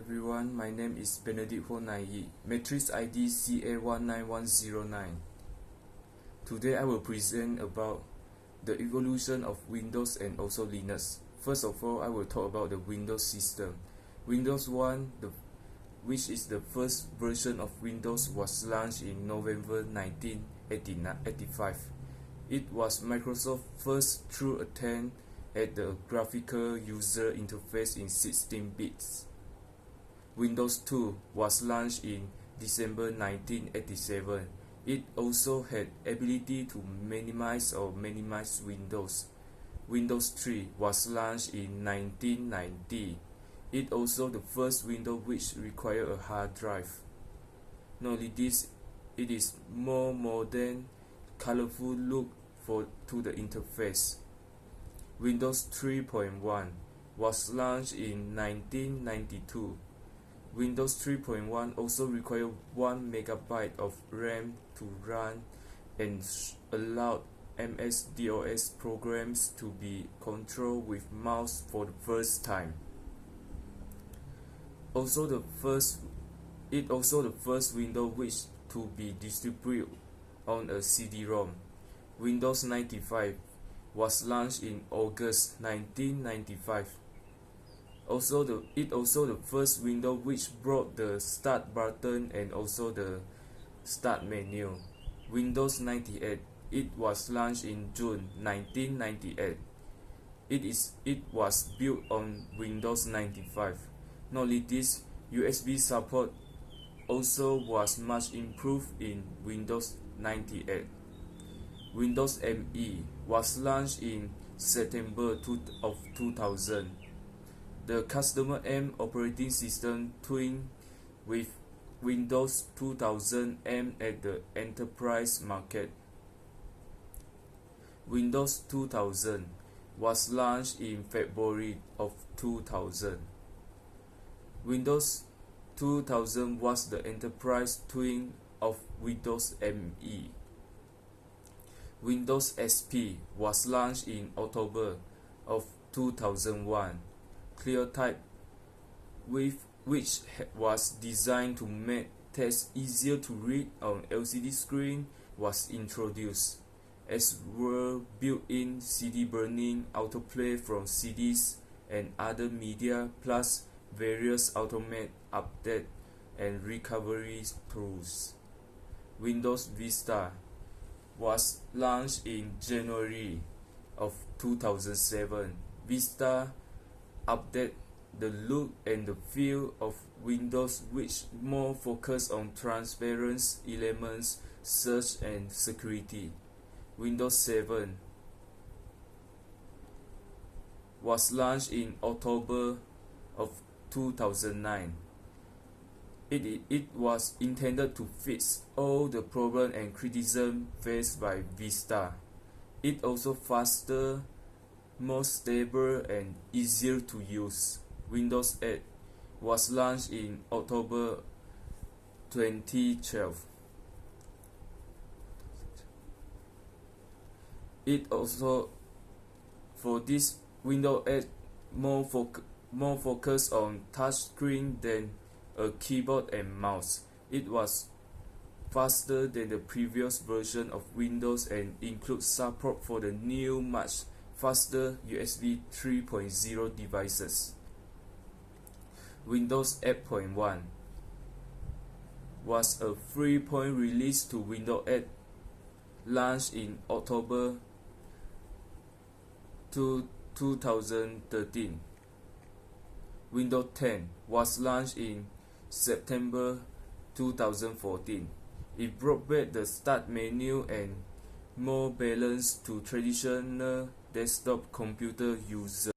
everyone, my name is Benedict Honai, matrix ID CA19109. Today I will present about the evolution of Windows and also Linux. First of all, I will talk about the Windows system. Windows 1, which is the first version of Windows, was launched in November 1985. It was Microsoft's first true attempt at the graphical user interface in 16 bits. Windows 2 was launched in December 1987. It also had ability to minimize windows. Windows 3 was launched in 1990. It also the first Windows which required a hard drive. Not only this, it is more modern, colorful look to the interface. Windows 3.1 was launched in 1992. Windows 3.1 also required 1 MB of RAM to run and allowed MS-DOS programs to be controlled with mouse for the first time. It also the first Windows which to be distributed on a CD-ROM. Windows 95 was launched in August 1995. It also the first Windows which brought the Start button and also the Start menu. Windows 98, it was launched in June 1998. It was built on Windows 95. Not only this, USB support also was much improved in Windows 98. Windows ME was launched in September 2000. The customer M operating system twinned with Windows 2000 aimed at the enterprise market. Windows 2000 was launched in February of 2000. Windows 2000 was the enterprise twin of Windows ME. Windows XP was launched in October of 2001. ClearType, which was designed to make text easier to read on LCD screen, was introduced, as were built-in CD burning, autoplay from CDs and other media, plus various automated update and recovery tools. Windows Vista was launched in January of 2007. Vista update the look and the feel of Windows, which more focus on transparent elements, search and security. Windows 7 was launched in October of 2009. It was intended to fix all the problems and criticism faced by Vista. It also faster, more stable and easier to use. Windows 8 was launched in October 2012. It also, for this Windows 8, more focus on touchscreen than a keyboard and mouse. It was faster than the previous version of Windows and includes support for the new much faster USB 3.0 devices. Windows 8.1 was a 3-point release to Windows 8, launched in October 2013. Windows 10 was launched in September 2014. It brought back the Start menu and more balance to traditional desktop computer users.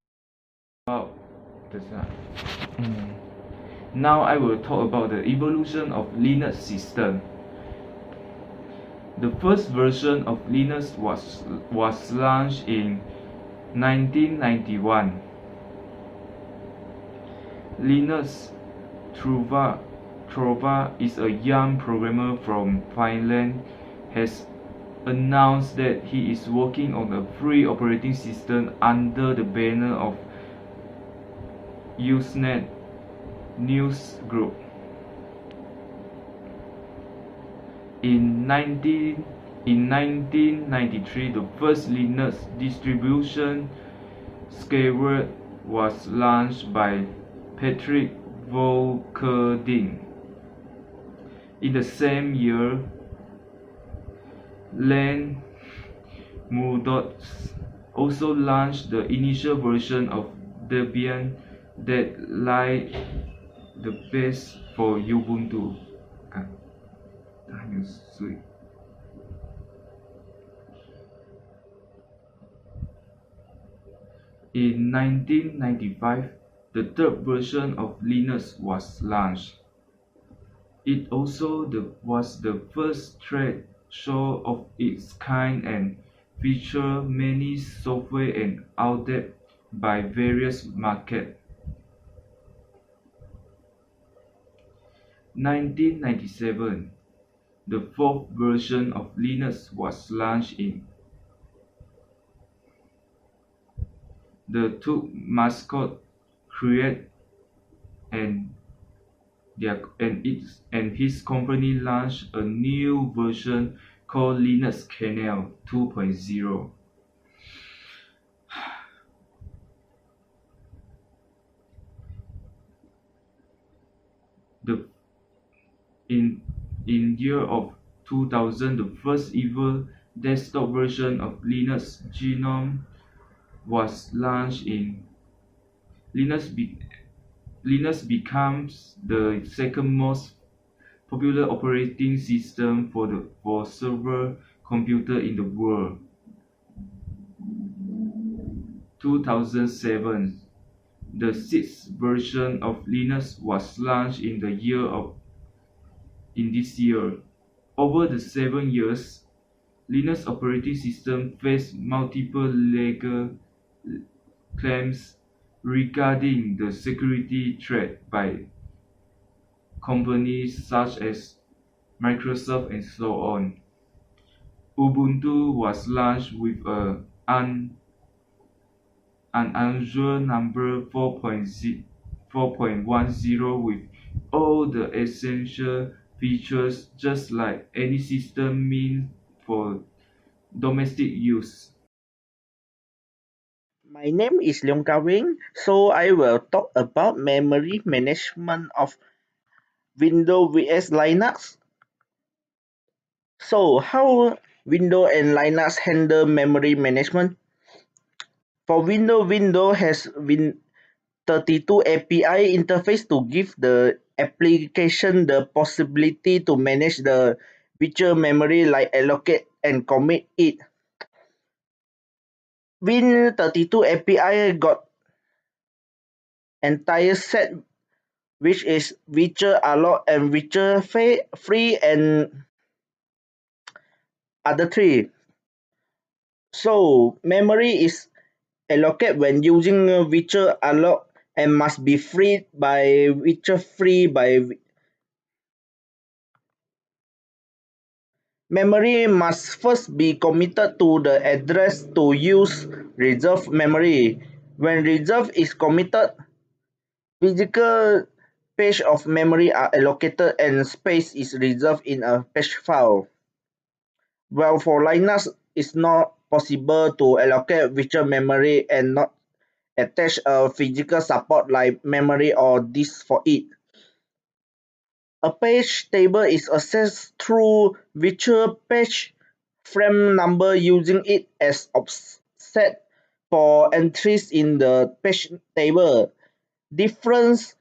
Now I will talk about the evolution of Linux system. The first version of Linux was launched in 1991. Linus Torvalds is a young programmer from Finland, has announced that he is working on a free operating system under the banner of Usenet News Group. In 1993, the first Linux distribution, Skyward, was launched by Patrick Volkerding. In the same year, Len Murdoch also launched the initial version of Debian that laid the base for Ubuntu. In 1995, the third version of Linux was launched. It also was the first trade show of its kind and featured many software and adapted by various markets. 1997, the fourth version of Linux was launched in. The two mascots created and his company launched a new version called Linux Kernel 2.0. In year of 2000, the first ever desktop version of Linux GNOME was launched in. Linux becomes the second most popular operating system for server computer in the world. 2007, the sixth version of Linux was launched in this year. Over the 7 years, Linux operating system faced multiple legal claims regarding the security threat by companies such as Microsoft and so on. Ubuntu was launched with an unusual number 4.10 with all the essential features just like any system meant for domestic use. My name is Leong Ka Wing, so I will talk about memory management of Windows vs Linux. So, how Windows and Linux handle memory management? For Windows has Win32 API interface to give the application the possibility to manage the virtual memory like allocate and commit it. Win32 API got entire set which is virtual alloc and virtual free and other three. So memory is allocated when using virtual alloc and must be freed by virtual free by memory must first be committed to the address to use reserved memory. When reserve is committed, physical page of memory are allocated and space is reserved in a page file. Well, for Linux, it's not possible to allocate virtual memory and not attach a physical support like memory or disk for it. A page table is accessed through virtual page frame number using it as offset for entries in the page table. Different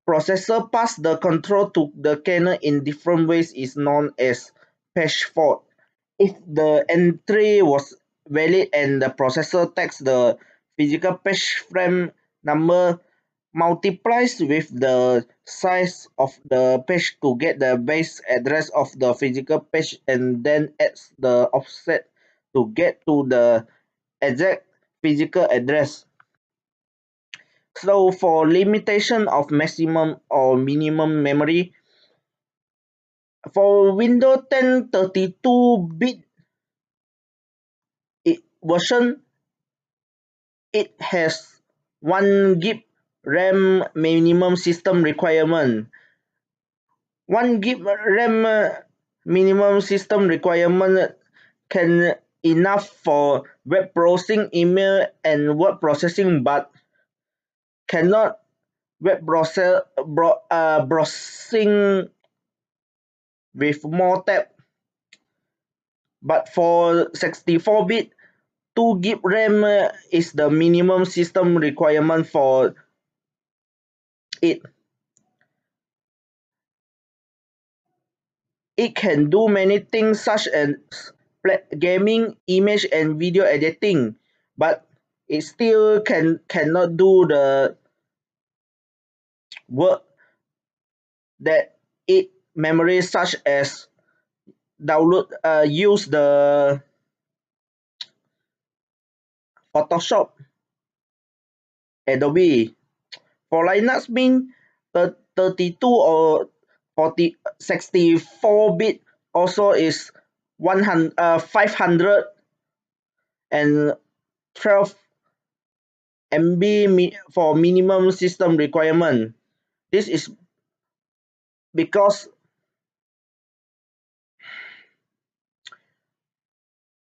processor pass the control to the kernel in different ways is known as page fault. If the entry was valid and the processor takes the physical page frame number multiplies with the size of the page to get the base address of the physical page and then adds the offset to get to the exact physical address. So for limitation of maximum or minimum memory, for Windows 10 32-bit version, it has 1 gig RAM minimum system requirement. 1 GB RAM minimum system requirement can enough for web browsing, email, and word processing, but cannot web browsing with more tab. But for 64-bit, 2 GB RAM is the minimum system requirement for it. It can do many things such as gaming, image and video editing, but it still cannot do the work that it memory such as use the Photoshop, Adobe. For Linux Mint, the 32 or 64-bit also is 512 MB for minimum system requirement. This is because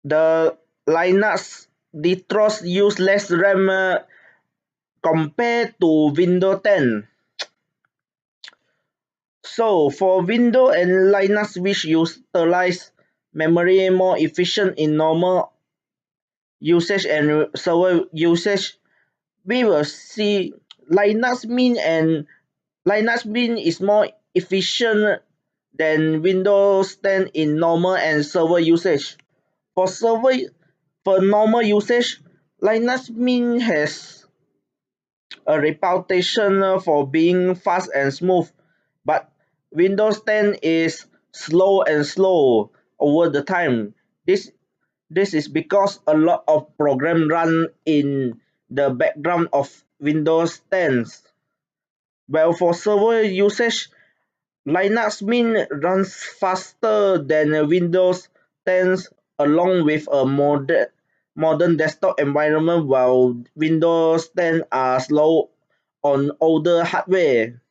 the Linux distros use less RAM compared to Windows 10. So for Windows and Linux which utilize memory more efficient in normal usage and server usage, we will see Linux Mint is more efficient than Windows 10 in normal and server usage. For normal usage, Linux Mint has a reputation for being fast and smooth, but Windows 10 is slow over the time. This is because a lot of programs run in the background of Windows 10. Well, for server usage, Linux Mint runs faster than Windows 10 along with a modern desktop environment, while Windows 10 are slow on older hardware.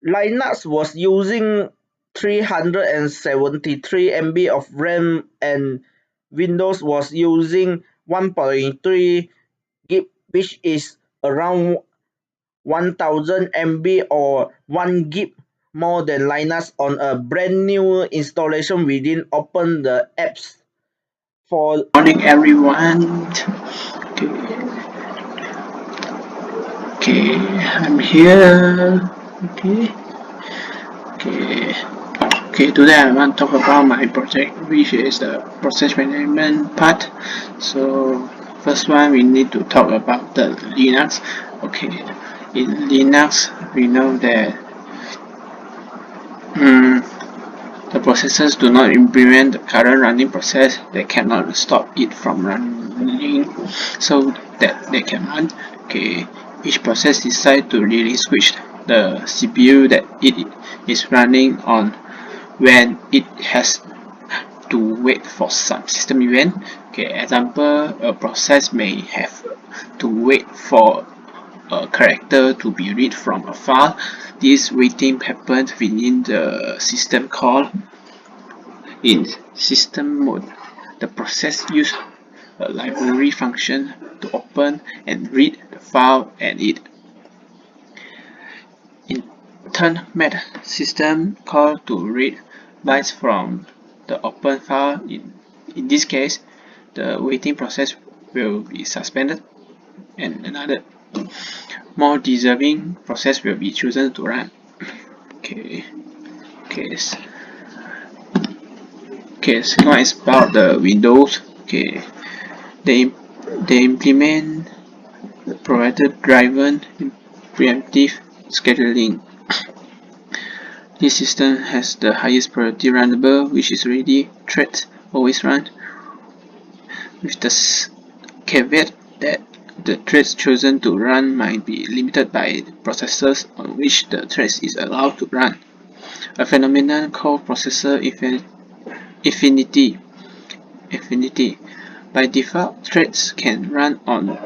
Linux was using 373 MB of RAM and Windows was using 1.3 GB, which is around 1000 MB or 1 GB more than Linux on a brand new installation. We didn't open the apps for Morning everyone. Okay, okay, I'm here. Okay, okay, okay. Today I want to talk about my project, which is the process management part. So first one, we need to talk about the Linux. Okay, in Linux, we know that the processes do not implement the current running process. They cannot stop it from running, so that they can run. Okay, each process decide to really switch the CPU that it is running on when it has to wait for some system event. Okay, example, a process may have to wait for a character to be read from a file. This waiting happens within the system call. In system mode, the process uses a library function to open and read the file and it in turn made system call to read bytes from the open file. In this case, the waiting process will be suspended and another more deserving process will be chosen to run. Okay, second one is about the Windows. Okay, they implement the provided driven preemptive scheduling. This system has the highest priority runnable, which is ready threads always run, with the caveat that the threads chosen to run might be limited by processors on which the thread is allowed to run. A phenomenon called processor affinity. By default, threads can run on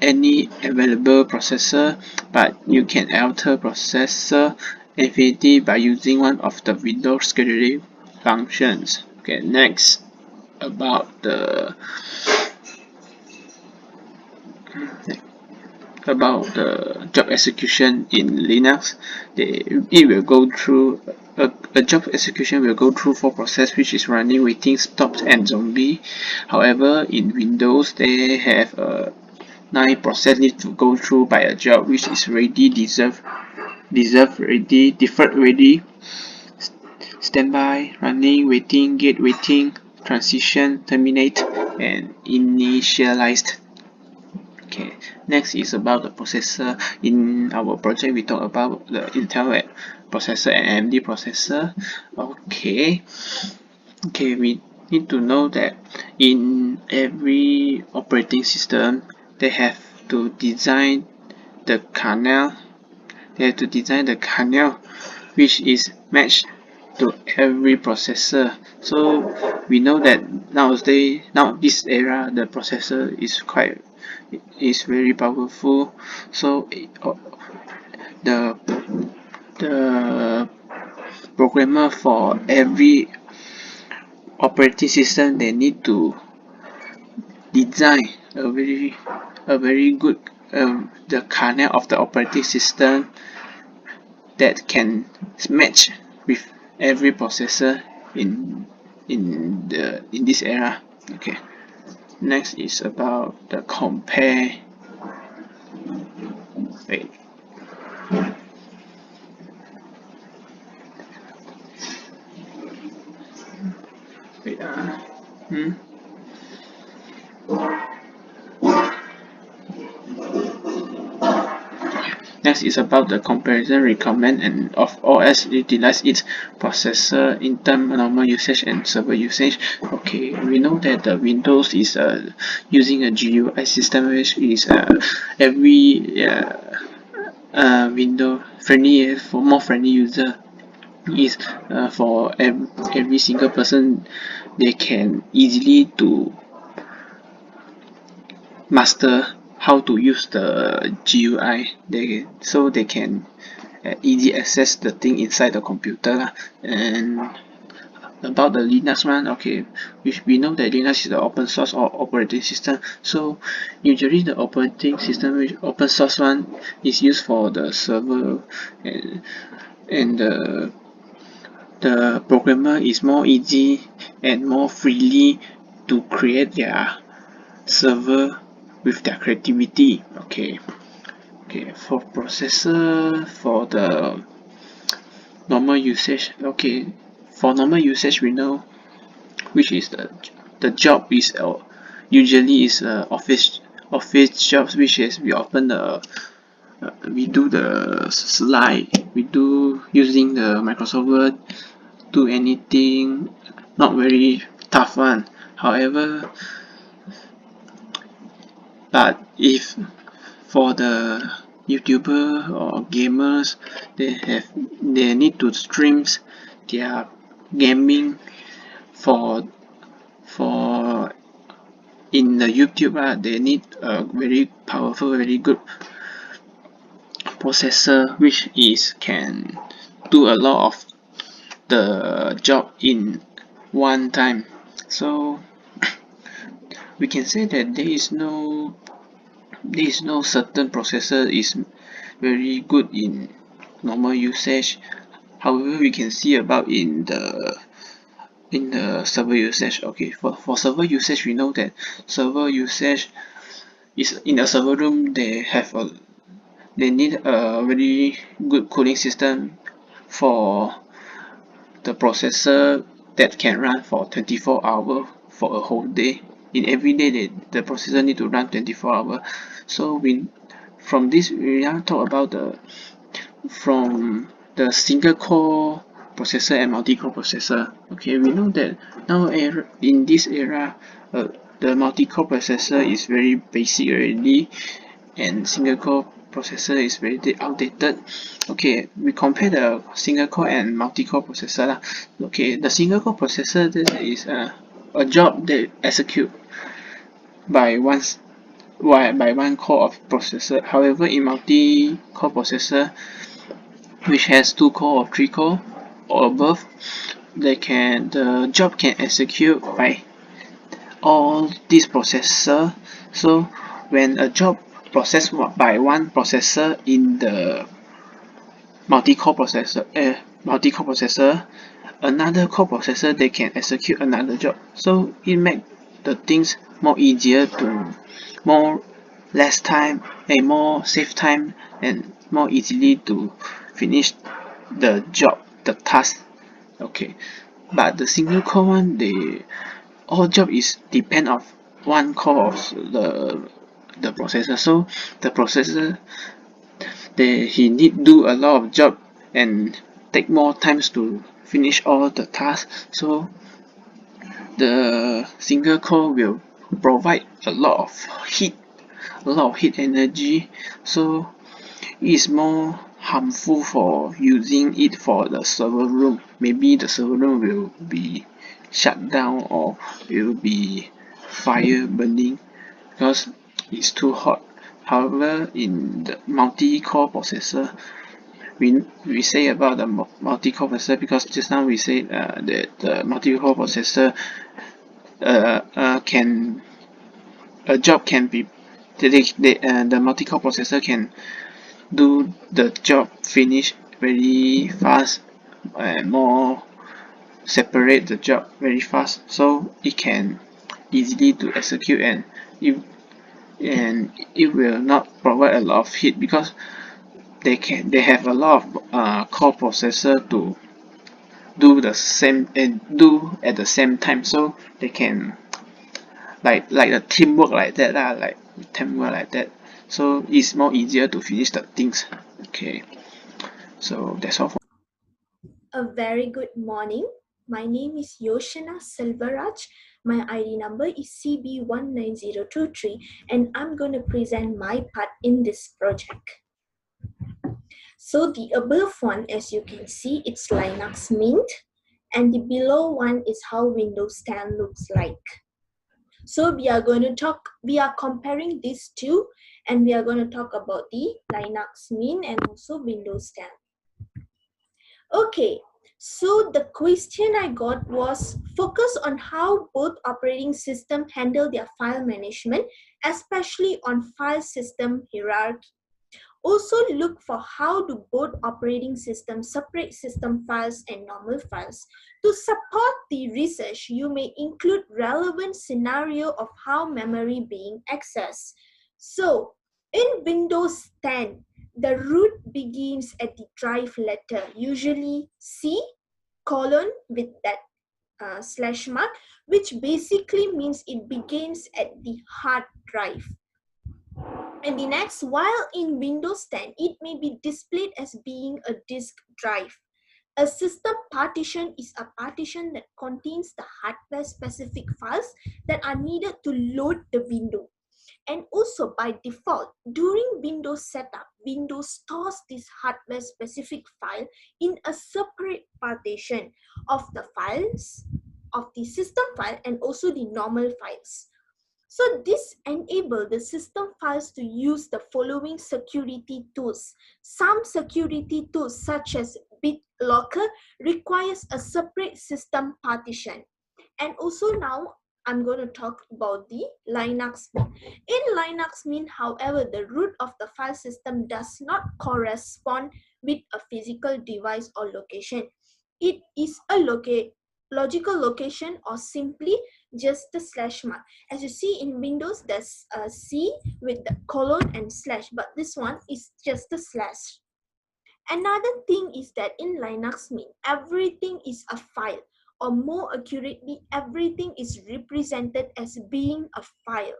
any available processor, but you can alter processor affinity by using one of the Windows scheduling functions. Okay, next about the job execution in Linux. It will go through a job execution will go through 4 processes, which is running, waiting, stops, and zombie. However, in Windows they have 9 process need to go through by a job, which is ready, deserve ready, deferred ready, standby, running, waiting, get waiting, transition, terminate, and initialized. Okay, next is about the processor. In our project, we talk about the Intel processor and AMD processor. Okay, we need to know that in every operating system, they have to design the kernel. They have to design the kernel which is matched to every processor. So we know that now this era, the processor is very powerful. So the the programmer for every operating system, they need to design a very good the kernel of the operating system that can match with every processor in this era. Okay, next is about the compare. Wait. Wait. Next is about the comparison recommend and of OS utilize its processor in term normal usage and server usage. Okay, we know that the Windows is using a GUI system, which is every window friendly for more friendly user. Is for every single person, they can easily to master how to use the GUI, so they can easy access the thing inside the computer lah. And about the Linux one, okay, which we know that Linux is the open source or operating system, so usually the operating system which open source one is used for the server, and the programmer is more easy and more freely to create their server with their creativity. Okay, for processor, for the normal usage, okay, for normal usage we know which is the job is usually is office jobs, which is we open the we do the slide, we do using the Microsoft Word, do anything, not very tough one. However, but if for the YouTuber or gamers, they need to stream their gaming for in the YouTube, they need a very powerful, very good processor, which is can do a lot of the job in one time. So we can say that there is no certain processor is very good in normal usage. However, we can see about in the server usage. Okay, for server usage, we know that server usage is in a server room, they need a very good cooling system for the processor that can run for 24 hours for a whole day. In every day, the processor need to run 24 hours. So from this we now talk about from the single core processor and multi-core processor. Okay, we know that now in this era, the multi-core processor is very basic already, and single core processor is very outdated. Okay, we compare the single core and multi-core processor lah. Okay, the single core processor, this is a job that execute by by one core of processor. However, in multi-core processor, which has 2 core or 3 core or above, the job can execute by all these processor. So when a job processed by one processor in the multi-core processor, another core processor they can execute another job. So it makes the things more easier to more less time and more save time and more easily to finish the job, the task. Okay, but the single core one, they all job is depend of one core of the processor. So the processor he need do a lot of job and take more times to finish all the tasks. So the single core will provide a lot of heat energy. So it is more harmful for using it for the server room. Maybe the server room will be shut down or will be fire burning because it's too hot. However, in the multi-core processor, we say about the multi-core processor because just now we said that the multi-core processor can a job can be the multi-core processor can do the job finish very fast and more separate the job very fast, so it can easily to execute and it will not provide a lot of heat because they have a lot of core processor to do the same and do at the same time, so they can like a teamwork like that lah, like teamwork like that, so it's more easier to finish the things. Okay, so that's all for A very good morning. My name is Yoshana Silvaraj. My ID number is CB19023 and I'm going to present my part in this project. So the above one, as you can see, it's Linux Mint, and the below one is how Windows 10 looks like. So we are comparing these two, and we are going to talk about the Linux Mint and also Windows 10. Okay, so the question I got was focus on how both operating systems handle their file management, especially on file system hierarchy. Also look for how do both operating systems separate system files and normal files. To support the research, you may include relevant scenario of how memory being accessed. So in Windows 10, the root begins at the drive letter, usually C colon with that slash mark, which basically means it begins at the hard drive. And the next, while in Windows 10, it may be displayed as being a disk drive. A system partition is a partition that contains the hardware-specific files that are needed to load the window. And also by default, during Windows setup, Windows stores this hardware-specific file in a separate partition of the files, of the system file and also the normal files. So this enables the system files to use the following security tools. Some security tools such as BitLocker requires a separate system partition. And also now I'm going to talk about the Linux Mint. In Linux Mint, however, the root of the file system does not correspond with a physical device or location. It is a logical location or simply just the slash mark. As you see in Windows, there's a C with the colon and slash, but this one is just a slash. Another thing is that in Linux Mint, everything is a file, or more accurately, everything is represented as being a file.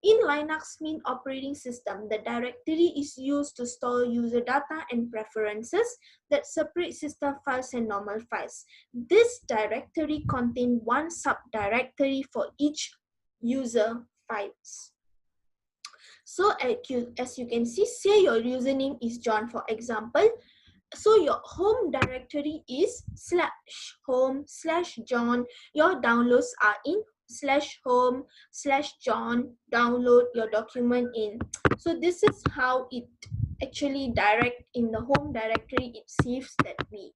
In Linux Mint operating system, the directory is used to store user data and preferences that separate system files and normal files. This directory contains one subdirectory for each user files. So as you can see, say your username is John, for example. So your home directory is /home/John. Your downloads are in /home/John download your document in. So this is how it actually direct in the home directory it saves that way.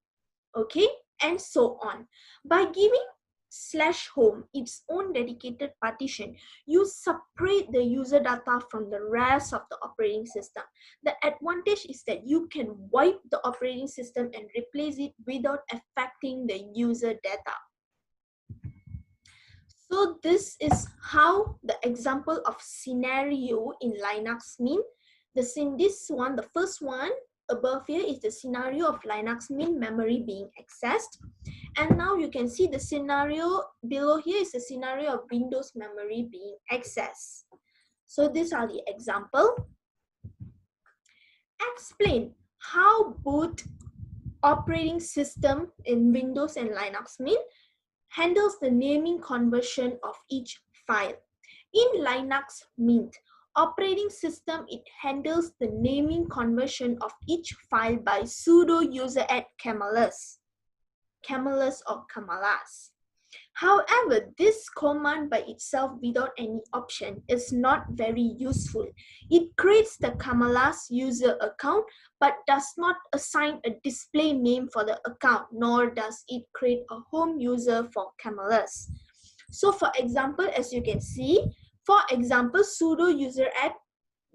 Okay, and so on. By giving /home its own dedicated partition, you separate the user data from the rest of the operating system. The advantage is that you can wipe the operating system and replace it without affecting the user data. So this is how the example of scenario in Linux mean. The first one above here is the scenario of Linux mean memory being accessed. And now you can see the scenario below here is the scenario of Windows memory being accessed. So these are the example. Explain how both operating system in Windows and Linux mean handles the naming conversion of each file. In Linux Mint operating system, it handles the naming conversion of each file by sudo user add camelus or camalas. However, this command by itself without any option is not very useful. It creates the camalas user account but does not assign a display name for the account, nor does it create a home user for camalas. So for example, as you can see, for example, sudo user add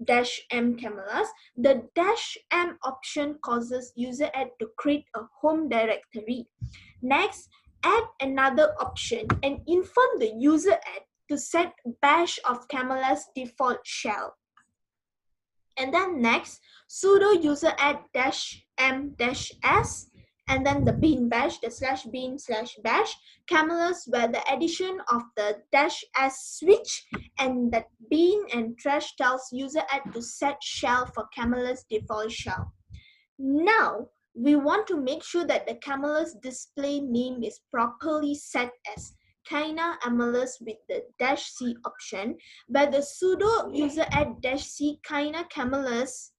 -m cameras, the -m option causes user add to create a home directory. Next, add another option and inform the user add to set bash of Camela's default shell. And then next, sudo user add -m-s and then the bin bash, the /bin/bash, Camela's where the addition of the -s switch and that bin and trash tells user add to set shell for Camela's default shell. Now, we want to make sure that the Camela's display name is properly set as Kaina Amelus with the -c option, where the sudo user add -c Kaina Camelus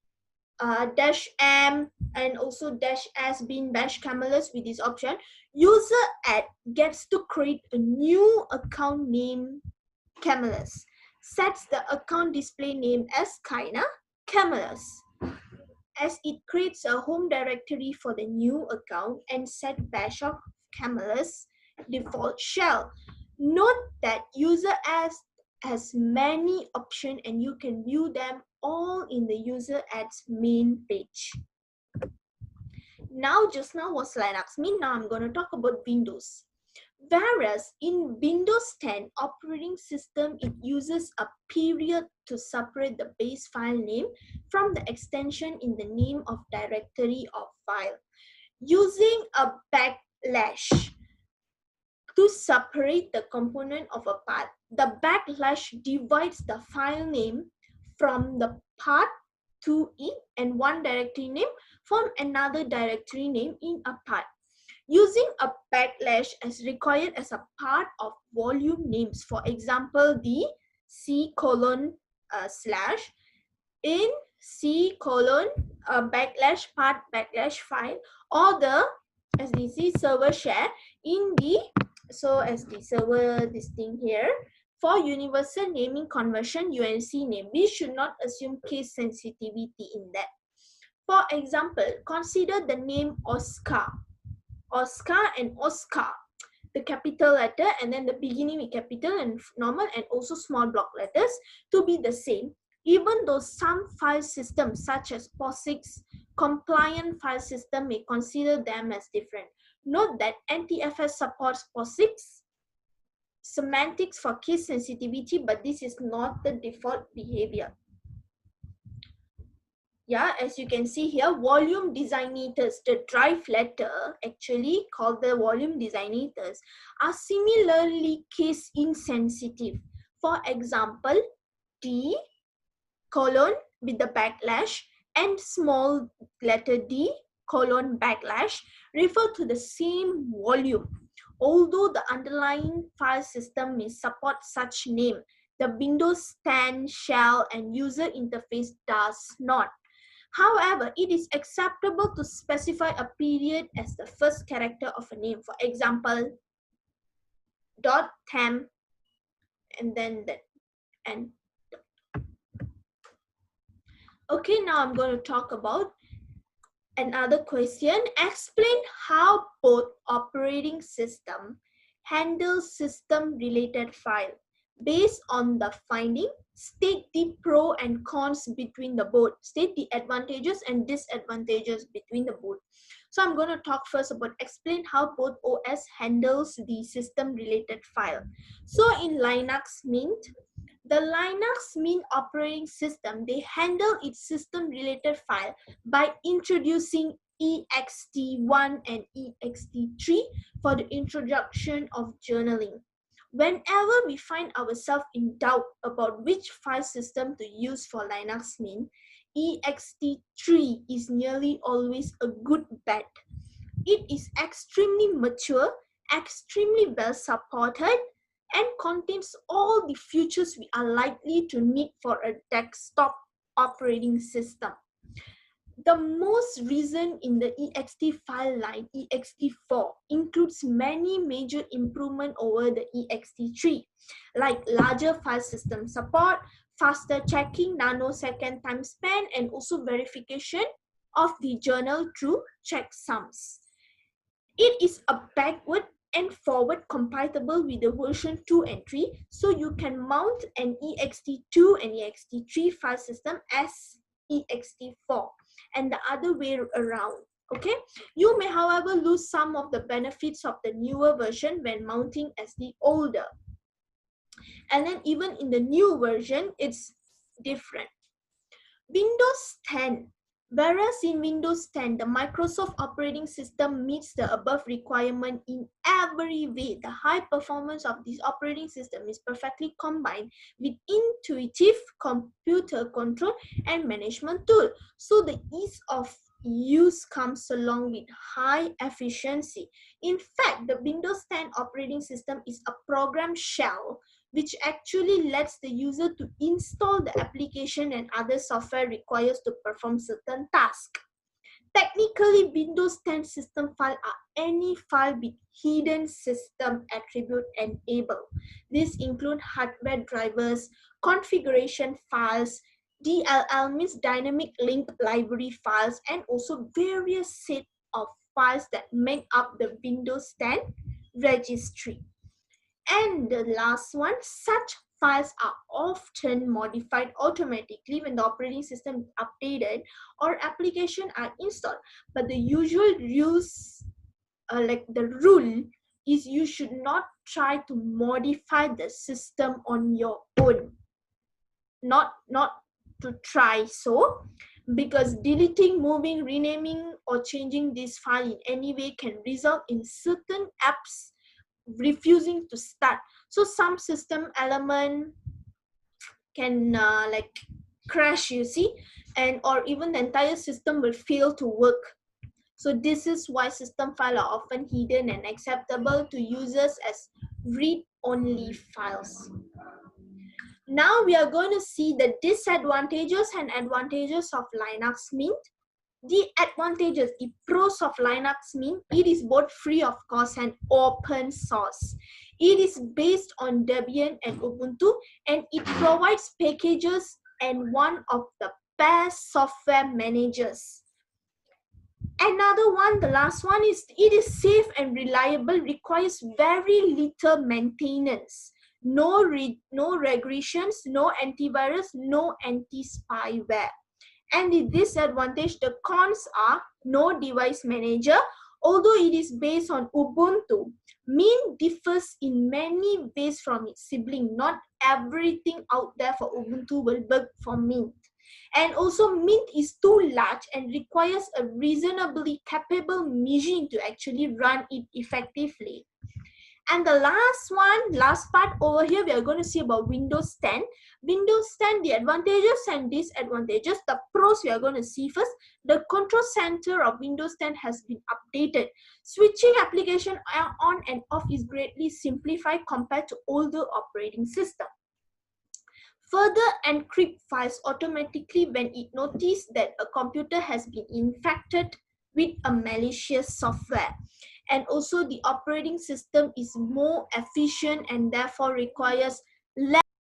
-m and also -s bin bash camelus with this option, user add gets to create a new account name camelus, sets the account display name as Kaina Camelus, as it creates a home directory for the new account and set bash of camelus default shell. Note that user has many options and you can view them all in the user adds main page. Just now was Linux Mint. Now I'm going to talk about Windows. Whereas in Windows 10 operating system, it uses a period to separate the base file name from the extension in the name of directory of file. Using a backslash to separate the component of a path, the backslash divides the file name from the path to it and one directory name from another directory name in a path. Using a backslash as required as a part of volume names, for example, the C:/ in C:/ /path/file, or the SDC server share in the, so as the server this thing here, for universal naming conversion UNC name. We should not assume case sensitivity in that. For example, consider the name Oscar and Oscar, the capital letter and then the beginning with capital and normal and also small block letters to be the same, even though some file systems such as POSIX compliant file system may consider them as different. Note that NTFS supports POSIX semantics for case sensitivity, but this is not the default behavior. Yeah, as you can see here, volume designators, the drive letter actually called the volume designators, are similarly case insensitive. For example, D:/ with the backslash and small letter D:/ refer to the same volume. Although the underlying file system may support such name, the Windows 10 shell and user interface does not. However, it is acceptable to specify a period as the first character of a name. For example, .temp and then that. And okay, now I'm going to talk about another question. Explain how both operating system handle system related file. Based on the finding, state the pro and cons between the both. State the advantages and disadvantages between the both. So I'm going to talk first about explain how both OS handles the system related file. So in Linux Mint, the Linux Mint operating system, they handle its system related file by introducing ext1 and ext3 for the introduction of journaling. Whenever we find ourselves in doubt about which file system to use for Linux Mint, ext3 is nearly always a good bet. It is extremely mature, extremely well supported, and contains all the features we are likely to need for a desktop operating system. The most recent in the ext file line, ext4, includes many major improvements over the ext3, like larger file system support, faster checking, nanosecond time span, and also verification of the journal through checksums. It is a backward and forward compatible with the version 2 and 3, so you can mount an ext2 and ext3 file system as ext4 and the other way around. Okay, you may however lose some of the benefits of the newer version when mounting as the older, and then even in the new version it's different. Windows 10. Whereas in Windows 10, the Microsoft operating system meets the above requirement in every way. The high performance of this operating system is perfectly combined with intuitive computer control and management tool. So the ease of use comes along with high efficiency. In fact, the Windows 10 operating system is a program shell which actually lets the user to install the application and other software requires to perform certain tasks. Technically, Windows 10 system file are any file with hidden system attribute enabled. These include hardware drivers, configuration files, DLL means dynamic link library files, and also various set of files that make up the Windows 10 registry. And the last one, such files are often modified automatically when the operating system is updated or application are installed. But the usual rules, the rule is you should not try to modify the system on your own. Not to try so, because deleting, moving, renaming, or changing this file in any way can result in certain apps refusing to start. So some system element can crash, you see, and or even the entire system will fail to work. So this is why system files are often hidden and acceptable to users as read-only files. Now we are going to see the disadvantages and advantages of Linux Mint. The advantages, the pros of Linux Mint, it is both free of cost and open source. It is based on Debian and Ubuntu, and it provides packages and one of the best software managers. Another one, the last one, is it is safe and reliable, requires very little maintenance. No regressions, no antivirus, no anti-spyware. And the disadvantage, the cons are no device manager. Although it is based on Ubuntu, Mint differs in many ways from its sibling. Not everything out there for Ubuntu will work for Mint. And also Mint is too large and requires a reasonably capable machine to actually run it effectively. And the last part over here, we are going to see about Windows 10. Windows 10, the advantages and disadvantages. The pros we are going to see first. The control center of Windows 10 has been updated. Switching application on and off is greatly simplified compared to older operating system. Further encrypt files automatically when it notices that a computer has been infected with a malicious software. And also the operating system is more efficient and therefore requires Let's